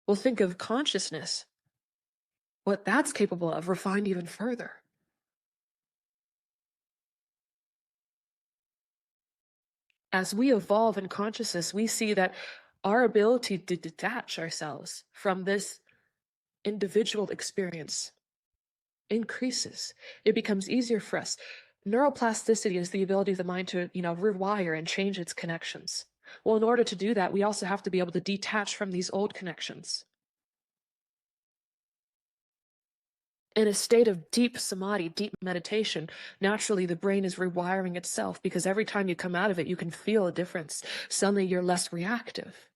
Well, think of consciousness. What that's capable of, refined even further. As we evolve in consciousness, we see that our ability to detach ourselves from this individual experience increases. It becomes easier for us. Neuroplasticity is the ability of the mind to, rewire and change its connections. Well, in order to do that, we also have to be able to detach from these old connections. In a state of deep samadhi, deep meditation, naturally the brain is rewiring itself, because every time you come out of it, you can feel a difference. Suddenly you're less reactive.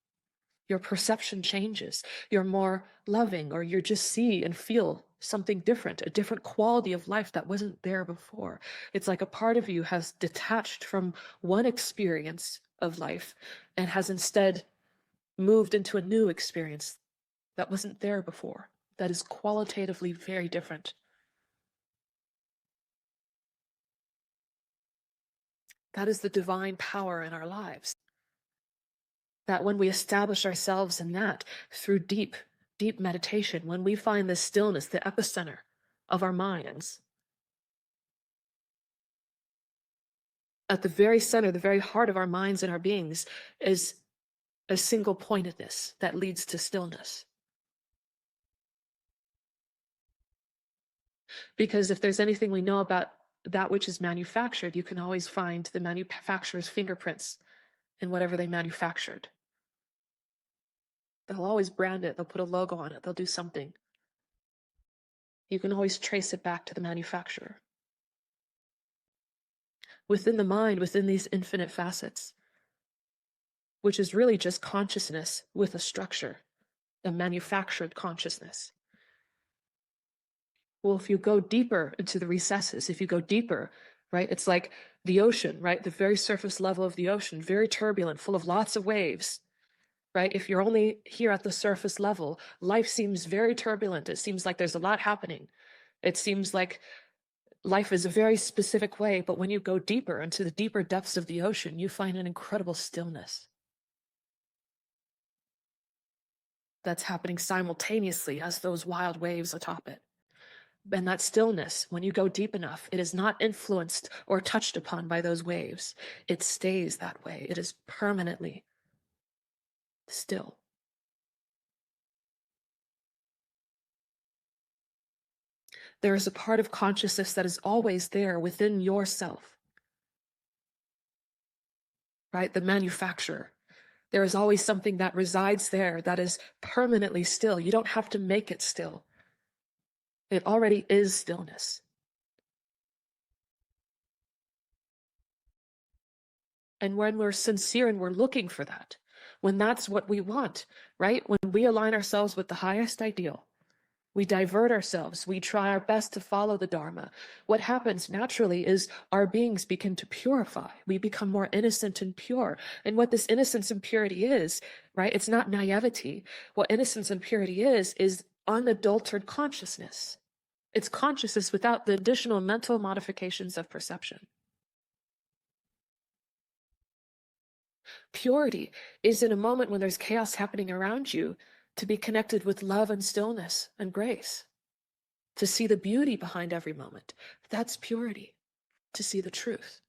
Your perception changes. You're more loving, or you just see and feel something different, a different quality of life that wasn't there before. It's like a part of you has detached from one experience of life and has instead moved into a new experience that wasn't there before, that is qualitatively very different. That is the divine power in our lives. That when we establish ourselves in that through deep, deep meditation, when we find the stillness, the epicenter of our minds, at the very center, the very heart of our minds and our beings, is a single pointedness that leads to stillness. Because if there's anything we know about that which is manufactured, you can always find the manufacturer's fingerprints in whatever they manufactured. They'll always brand it, they'll put a logo on it, they'll do something. You can always trace it back to the manufacturer. Within the mind, within these infinite facets, which is really just consciousness with a structure, a manufactured consciousness. Well, if you go deeper into the recesses, if you go deeper, right, it's like the ocean, right, the very surface level of the ocean, very turbulent, full of lots of waves, right? If you're only here at the surface level, life seems very turbulent. It seems like there's a lot happening. It seems like life is a very specific way, but when you go deeper into the deeper depths of the ocean, you find an incredible stillness that's happening simultaneously as those wild waves atop it. And that stillness, when you go deep enough, it is not influenced or touched upon by those waves. It stays that way. It is permanently still. There is a part of consciousness that is always there within yourself, right? The manufacturer. There is always something that resides there that is permanently still. You don't have to make it still. It already is stillness. And when we're sincere and we're looking for that, when that's what we want, right? When we align ourselves with the highest ideal, we divert ourselves, we try our best to follow the Dharma. What happens naturally is our beings begin to purify. We become more innocent and pure. And what this innocence and purity is, right? It's not naivety. What innocence and purity is unadulterated consciousness. It's consciousness without the additional mental modifications of perception. Purity is in a moment when there's chaos happening around you to be connected with love and stillness and grace, to see the beauty behind every moment. That's purity, to see the truth,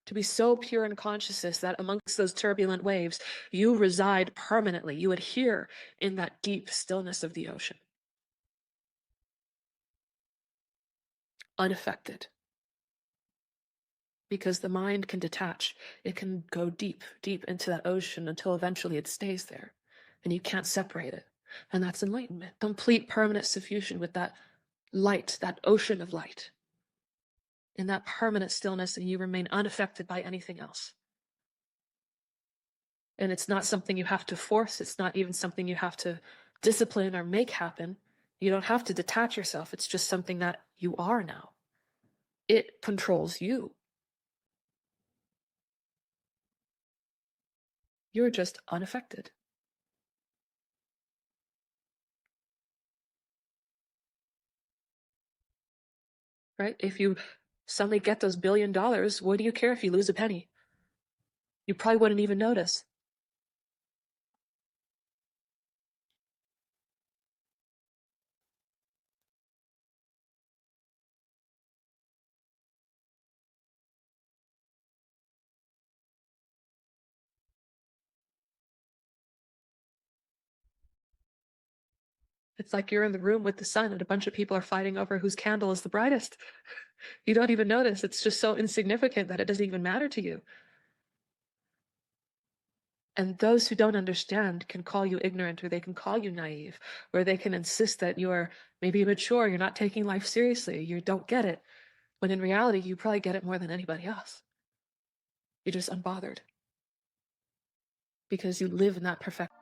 to be so pure in consciousness that amongst those turbulent waves, you reside permanently. You adhere in that deep stillness of the ocean, unaffected. Because the mind can detach. It can go deep, deep into that ocean until eventually it stays there. And you can't separate it. And that's enlightenment. Complete permanent suffusion with that light, that ocean of light. In that permanent stillness, and you remain unaffected by anything else. And it's not something you have to force. It's not even something you have to discipline or make happen. You don't have to detach yourself. It's just something that you are now. It controls you. You're just unaffected. Right? If you suddenly get those $1 billion, what do you care if you lose a penny? You probably wouldn't even notice. It's like you're in the room with the sun and a bunch of people are fighting over whose candle is the brightest. You don't even notice. It's just so insignificant that it doesn't even matter to you. And those who don't understand can call you ignorant, or they can call you naive, or they can insist that you're maybe immature, you're not taking life seriously, you don't get it. When in reality, you probably get it more than anybody else. You're just unbothered because you live in that perfection.